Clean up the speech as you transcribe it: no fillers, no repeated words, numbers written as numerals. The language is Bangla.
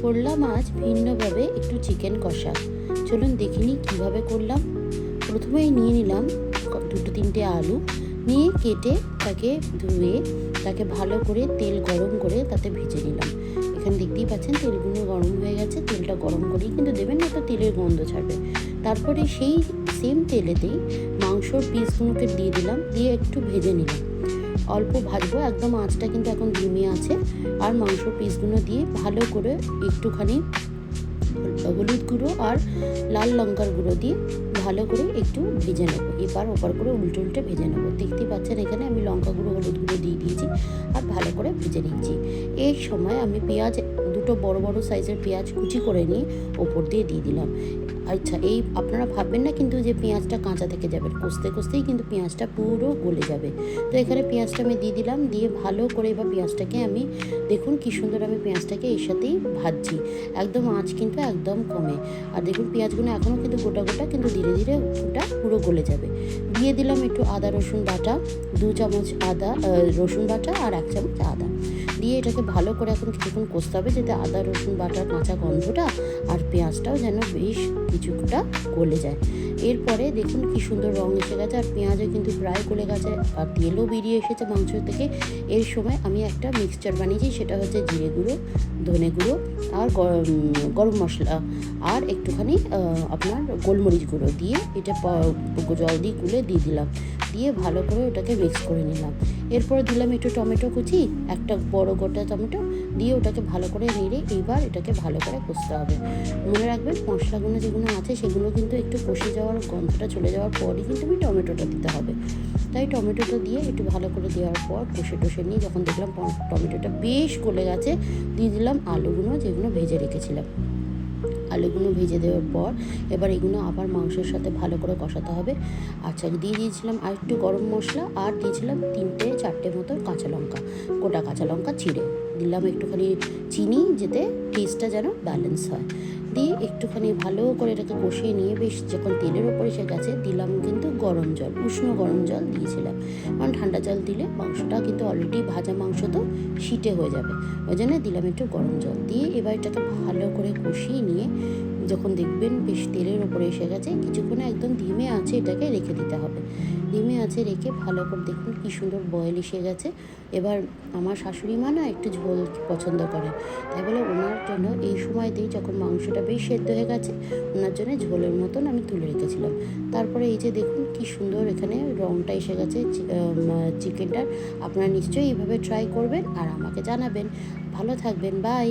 করলাম আজ ভিন্নভাবে একটু চিকেন কষা। চলুন দেখে নিই কীভাবে করলাম। প্রথমেই নিয়ে নিলাম 2-3টে আলু, নিয়ে কেটে তাকে ধুয়ে তাকে ভালো করে তেল গরম করে তাতে ভেজে নিলাম। এখানে দেখতেই পাচ্ছেন তেলগুলো গরম হয়ে গেছে। তেলটা গরম করেই কিন্তু দেবেন, না তো তেলের গন্ধ ছাড়বে। তারপরে সেই সেম তেলেতেই মাংসর পিসগুলোকে দিয়ে দিলাম, দিয়ে একটু ভেজে নিলাম। অল্প ভাজবো, একদম আঁচটা কিন্তু এখন ধিমে আছে। আর মাংসর পিসগুলো দিয়ে ভালো করে একটুখানি হলুদ গুঁড়ো আর লাল লঙ্কার গুঁড়ো দিয়ে ভালো করে একটু ভেজে নেবো। এবার ওপর করে উল্টে উল্টে ভেজে নেবো। দেখতেই পাচ্ছেন এখানে আমি লঙ্কা গুঁড়ো হলুদ গুঁড়ো দিয়ে দিয়েছি আর ভালো করে ভেজে নিচ্ছি। এই সময় আমি পেঁয়াজ, 2টো বড় বড় সাইজের পেঁয়াজ কুচি করে নিয়ে ওপর দিয়ে দিলাম। আচ্ছা, এই আপনারা ভাববেন না কিন্তু যে পেঁয়াজটা কাঁচা থেকে যাবে, কষতে কষতেই কিন্তু পেঁয়াজটা পুরো গলে যাবে। তো এখানে পেঁয়াজটা আমি দিয়ে দিলাম, দিয়ে ভালো করে এবার পেঁয়াজটাকে আমি দেখুন কি সুন্দর আমি পেঁয়াজটাকে এর সাথেই ভাজছি। একদম আঁচ কিন্তু একদম কমে। আর দেখুন পেঁয়াজগুলো এখনও কিন্তু গোটা গোটা, কিন্তু ধীরে ধীরে ওটা পুরো গলে যাবে। দিয়ে দিলাম একটু আদা রসুন বাটা, 2 চামচ রসুন বাটা আর 1 চামচ আদা দিয়ে এটাকে ভালো করে এখন কিছুক্ষণ কষতে হবে, যাতে আদা রসুন বাটার কাঁচা গন্ধটা আর পেঁয়াজটাও যেন বেশ কিছুটা গলে যায়। এরপরে দেখুন কি সুন্দর রং এসে গেছে, আর পেঁয়াজও কিন্তু প্রায় গলে গেছে, আর তেলও বেরিয়ে এসেছে মাংস থেকে। এর সময় আমি একটা মিক্সচার বানিয়েছি, সেটা হচ্ছে জিরে গুঁড়ো, ধনে গুঁড়ো আর গরম মশলা আর একটুখানি আপনার গোলমরিচ গুঁড়ো দিয়ে এটা জল দিয়ে গুলে দিয়ে দিলাম, দিয়ে ভালো করে ওটাকে মিক্স করে নিলাম। এরপরে দিলাম একটু টমেটো কুচি, একটা বড় গোটা টমেটো দিয়ে ওটাকে ভালো করে নেড়ে এইবার এটাকে ভালো করে কষতে হবে। মনে রাখবেন মশলাগুলো যেগুলো আছে সেগুলো কিন্তু একটু কষে যাওয়ার গন্ধটা চলে যাওয়ার পরই কিন্তু আমি টমেটোটা দিতে হবে। তাই টমেটোটা দিয়ে একটু ভালো করে দেওয়ার পর কষে নিয়ে যখন দেখলাম টমেটোটা বেশ গলে গেছে, দিয়ে দিলাম আলুগুলো যেগুলো ভেজে রেখেছিলাম। আলুগুলো ভেজে দেওয়ার পর এবার এগুলো আবার মাংসের সাথে ভালো করে কষাতে হবে। আচ্ছা, দিয়ে দিয়েছিলাম আর একটু গরম মশলা, আর দিয়েছিলাম 3-4টে মতো কাঁচা লঙ্কা, গোটা কাঁচা লঙ্কা চিড়ে দিলাম, একটুখানি চিনি যাতে টেস্টটা যেন ব্যালেন্স হয়। দিয়ে একটুখানি ভালো করে এটাকে কষিয়ে নিয়ে বেশ যখন তেলের ওপর এসে গেছে, দিলাম কিন্তু গরম জল, উষ্ণ গরম জল দিয়েছিলাম, কারণ ঠান্ডা জল দিলে মাংসটা কিন্তু অলরেডি ভাজা মাংস তো শিটে হয়ে যাবে, ওই জন্য দিলাম একটু গরম জল দিয়ে। এবার এটাকে ভালো করে কষিয়ে নিয়ে যখন দেখবেন বেশ তেলের ওপরে এসে গেছে, কিছুক্ষণ একদম ধিমে আঁচে এটাকে রেখে দিতে হবে। ধিমে আঁচে রেখে ভালো করে দেখুন কি সুন্দর বয়েল এসে গেছে। এবার আমার শাশুড়ি মা না একটু ঝোল পছন্দ করে, তাই বলে ওনার জন্য এই সময়তেই যখন মাংসটা বেশ সেদ্ধ হয়ে গেছে, ওনার জন্য ঝোলের মতন আমি তুলে রেখেছিলাম। তারপরে এই যে দেখুন কি সুন্দর এখানে রঙটা এসে গেছে চিকেনটার। আপনারা নিশ্চয়ই এইভাবে ট্রাই করবেন আর আমাকে জানাবেন। ভালো থাকবেন, বাই।